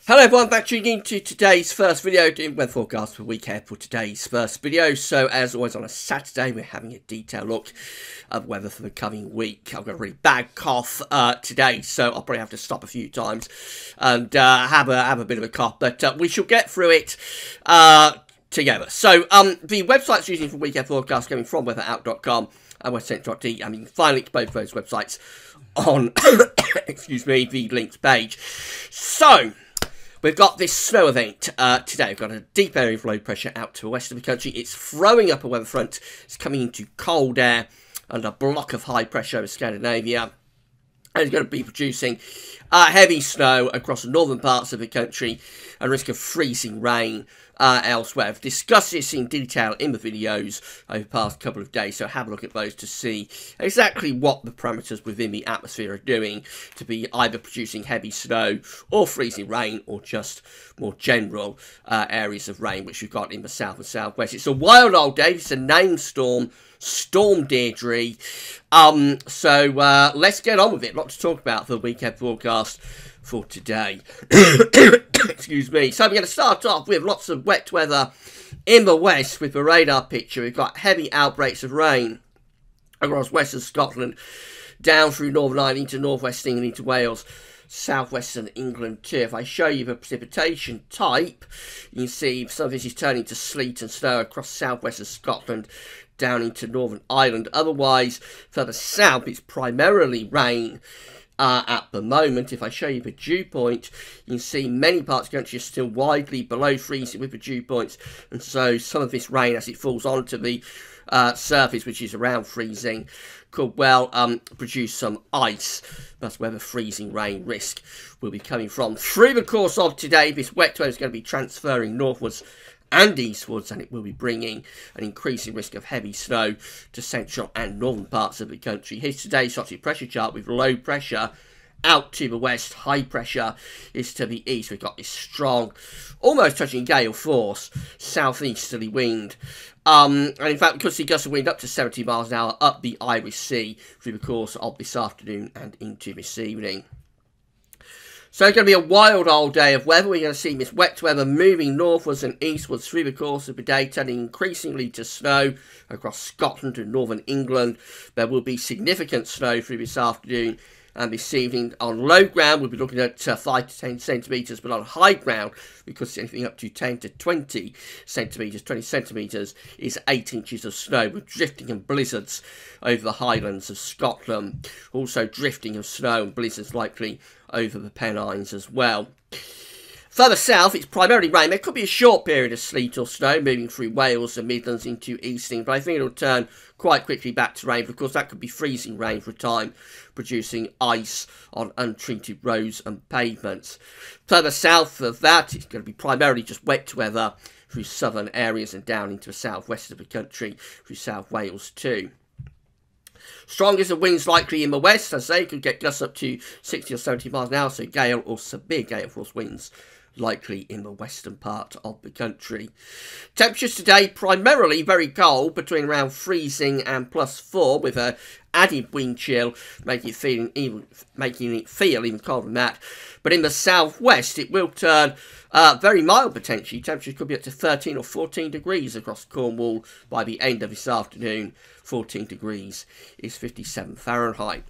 Hello everyone, back tuning in to today's first video, doing weather forecast for the week ahead for today's first video. So as always on a Saturday, we're having a detailed look of weather for the coming week. I've got a really bad cough today, so I'll probably have to stop a few times and have a bit of a cough, but we shall get through it together. So the websites using for weekend forecast coming from weatherout.com and westcentre.de. I mean, finally both those websites on excuse me, the links page. So we've got this snow event today. We've got a deep area of low pressure out to the west of the country. It's throwing up a weather front. It's coming into cold air and a block of high pressure over Scandinavia. And it's going to be producing heavy snow across the northern parts of the country and risk of freezing rain elsewhere. I've discussed this in detail in the videos over the past couple of days, so have a look at those to see exactly what the parameters within the atmosphere are doing to be either producing heavy snow or freezing rain or just more general areas of rain, which we've got in the south and southwest. It's a wild old day. It's a named storm. Storm Deirdre. So let's get on with it. A lot to talk about for the weekend forecast for today. Excuse me. So we're going to start off with lots of wet weather in the west with the radar picture. We've got heavy outbreaks of rain across western Scotland, down through Northern Ireland into northwest England into Wales, southwestern England too. If I show you the precipitation type, you can see some of this is turning to sleet and snow across southwestern Scotland down into Northern Ireland. Otherwise, further south, it's primarily rain at the moment. If I show you the dew point, you can see many parts of the country are still widely below freezing with the dew points, and so some of this rain, as it falls onto the surface, which is around freezing, could well produce some ice. That's where the freezing rain risk will be coming from. Through the course of today, this wet weather is going to be transferring northwards and eastwards, and it will be bringing an increasing risk of heavy snow to central and northern parts of the country. Here's today's Scottish pressure chart with low pressure out to the west, high pressure is to the east. We've got this strong, almost touching gale force, southeasterly wind. And in fact, we could see gusts of wind up to 70 miles an hour up the Irish Sea through the course of this afternoon and into this evening. So it's going to be a wild old day of weather. We're going to see this wet weather moving northwards and eastwards through the course of the day, turning increasingly to snow across Scotland and northern England. There will be significant snow through this afternoon and this evening. On low ground, we'll be looking at 5 to 10 centimetres, but on high ground, we could see anything up to 10 to 20 centimetres. 20 centimetres is 8 inches of snow, with drifting and blizzards over the highlands of Scotland. Also drifting of snow and blizzards likely over the Pennines as well. Further south, it's primarily rain. There could be a short period of sleet or snow moving through Wales and Midlands into East England, but I think it'll turn quite quickly back to rain, because that could be freezing rain for a time, producing ice on untreated roads and pavements. Further south of that, it's going to be primarily just wet weather through southern areas and down into the southwest of the country, through South Wales too. Strongest of winds likely in the west, as they could get gusts up to 60 or 70 miles an hour, so gale or severe gale force winds likely in the western part of the country. Temperatures today primarily very cold, between around freezing and +4, with a added wind chill making it feel even colder than that. But in the southwest, it will turn very mild potentially. Temperatures could be up to 13 or 14 degrees across Cornwall by the end of this afternoon. 14 degrees is 57 Fahrenheit.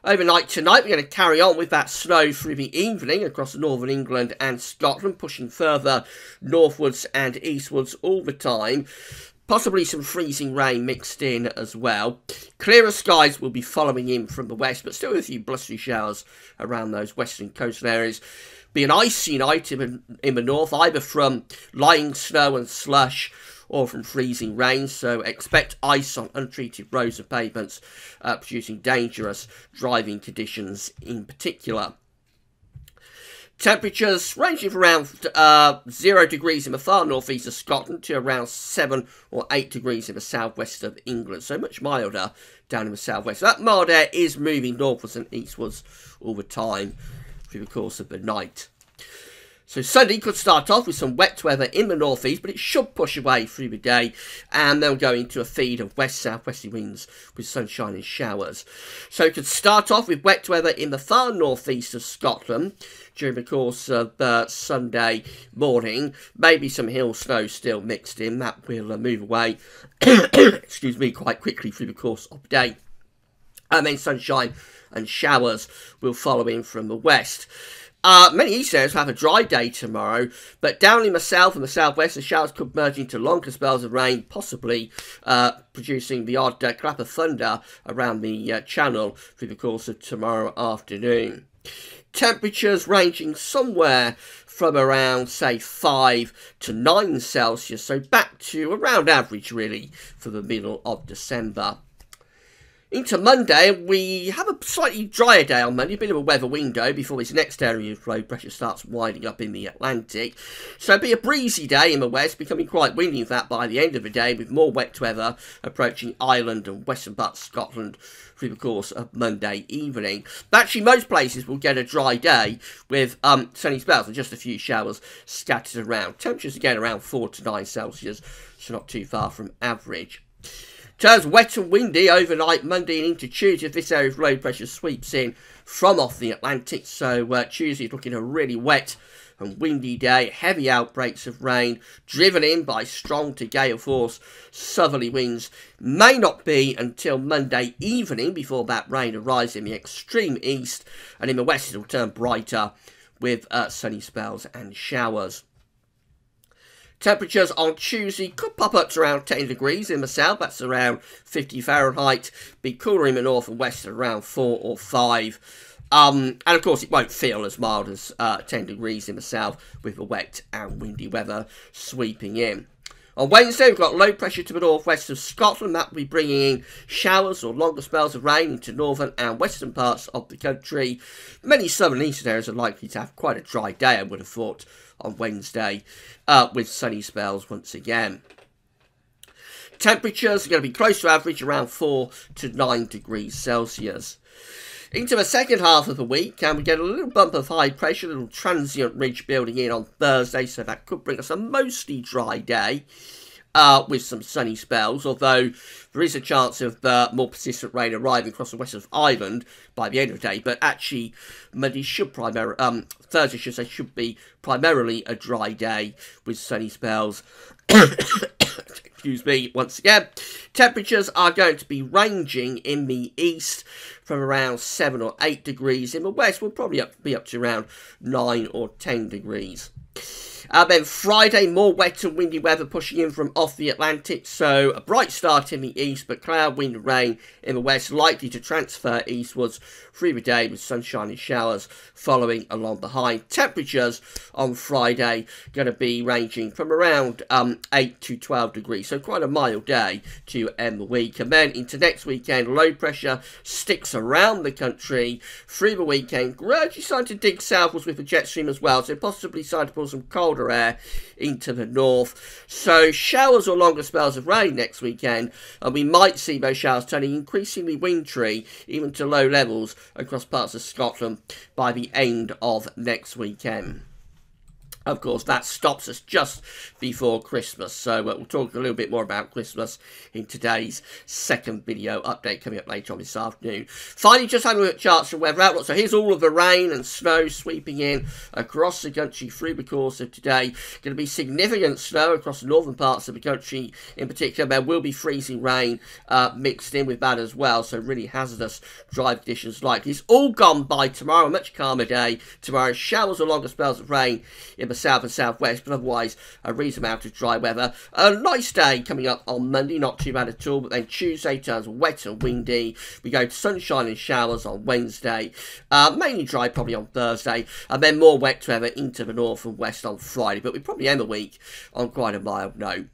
Overnight tonight, we're going to carry on with that snow through the evening across northern England and Scotland, pushing further northwards and eastwards all the time. Possibly some freezing rain mixed in as well. Clearer skies will be following in from the west, but still a few blustery showers around those western coastal areas. Be an icy night in the north, either from lying snow and slush or from freezing rain, so expect ice on untreated roads and pavements, producing dangerous driving conditions in particular. Temperatures ranging from around 0 degrees in the far northeast of Scotland to around 7 or 8 degrees in the southwest of England, so much milder down in the southwest. So that mild air is moving northwards and eastwards all the time through the course of the night. So Sunday could start off with some wet weather in the northeast, but it should push away through the day, and then go into a feed of west-southwesterly winds with sunshine and showers. So it could start off with wet weather in the far northeast of Scotland, during the course of Sunday morning. Maybe some hill snow still mixed in. That will move away, excuse me, quite quickly through the course of the day. And then sunshine and showers will follow in from the west. Many east areas will have a dry day tomorrow, but down in the south and the southwest, the showers could merge into longer spells of rain, possibly producing the odd clap of thunder around the channel through the course of tomorrow afternoon. Temperatures ranging somewhere from around, say, 5 to 9 Celsius, so back to around average, really, for the middle of December. Into Monday, we have a slightly drier day on Monday, a bit of a weather window before this next area of low pressure starts winding up in the Atlantic. So it'll be a breezy day in the west, becoming quite windy in fact by the end of the day, with more wet weather approaching Ireland and western parts of Scotland through the course of Monday evening. But actually most places will get a dry day with sunny spells and just a few showers scattered around. Temperatures again around 4 to 9 Celsius, so not too far from average. Turns wet and windy overnight Monday and into Tuesday if this area of low pressure sweeps in from off the Atlantic. So Tuesday is looking a really wet and windy day. Heavy outbreaks of rain driven in by strong to gale force southerly winds. May not be until Monday evening before that rain arrives in the extreme east, and in the west it will turn brighter with sunny spells and showers. Temperatures on Tuesday could pop up to around 10 degrees in the south, that's around 50 Fahrenheit, be cooler in the north and west at around 4 or 5. And of course it won't feel as mild as 10 degrees in the south with the wet and windy weather sweeping in. On Wednesday, we've got low pressure to the northwest of Scotland. That will be bringing in showers or longer spells of rain into northern and western parts of the country. Many southern and eastern areas are likely to have quite a dry day, I would have thought, on Wednesday, with sunny spells once again. Temperatures are going to be close to average, around 4 to 9 degrees Celsius. Into the second half of the week, and we get a little bump of high pressure, a little transient ridge building in on Thursday, so that could bring us a mostly dry day with some sunny spells, although there is a chance of more persistent rain arriving across the west of Ireland by the end of the day. But actually, Monday should Thursday should be primarily a dry day with sunny spells. Excuse me, once again. Temperatures are going to be ranging in the east from around 7 or 8 degrees. In the west, we'll probably be up to around 9 or 10 degrees. Then Friday, more wet and windy weather pushing in from off the Atlantic, so a bright start in the east, but cloud, wind and rain in the west, likely to transfer eastwards through the day with sunshine and showers following along behind. Temperatures on Friday going to be ranging from around 8 to 12 degrees, so quite a mild day to end the week. And then into next weekend, low pressure sticks around the country through the weekend, gradually starting to dig southwards with the jet stream as well, so possibly starting to pull some colder air into the north. So showers or longer spells of rain next weekend, and we might see those showers turning increasingly wintry, even to low levels across parts of Scotland by the end of next weekend. Of course, that stops us just before Christmas, so we'll talk a little bit more about Christmas in today's second video update coming up later on this afternoon. Finally, just having a look at charts and weather outlook. So here's all of the rain and snow sweeping in across the country through the course of today. Going to be significant snow across the northern parts of the country in particular. There will be freezing rain mixed in with that as well, so really hazardous drive conditions likely. It's all gone by tomorrow, a much calmer day tomorrow. Showers or longer spells of rain in the south and southwest, but otherwise a reasonable amount of dry weather. A nice day coming up on Monday, not too bad at all, but then Tuesday turns wet and windy. We go to sunshine and showers on Wednesday, mainly dry probably on Thursday, and then more wet weather into the north and west on Friday, but we probably end the week on quite a mild note.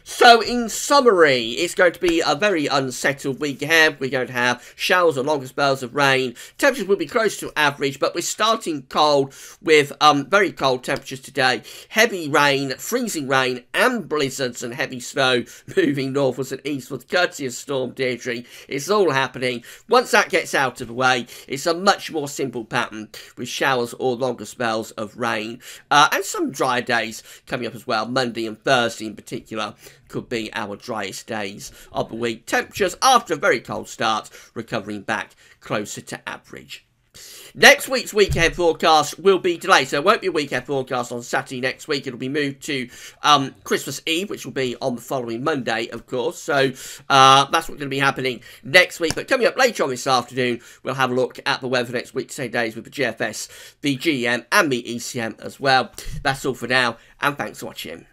So, in summary, it's going to be a very unsettled week ahead. We're going to have showers or longer spells of rain. Temperatures will be close to average, but we're starting cold with very cold temperatures today. Heavy rain, freezing rain, and blizzards and heavy snow moving northwards and eastwards, courtesy of Storm Deirdre. It's all happening. Once that gets out of the way, it's a much more simple pattern with showers or longer spells of rain. And some drier days coming up as well, Monday and Thursday in particular. Could be our driest days of the week. Temperatures after a very cold start recovering back closer to average. Next week's weekend forecast will be delayed, so it won't be a weekend forecast on Saturday next week. It'll be moved to Christmas Eve, which will be on the following Monday, of course. So that's what's going to be happening next week. But coming up later on this afternoon, we'll have a look at the weather next week, same days with the GFS, the GEM, and the ECM as well. That's all for now, and thanks for watching.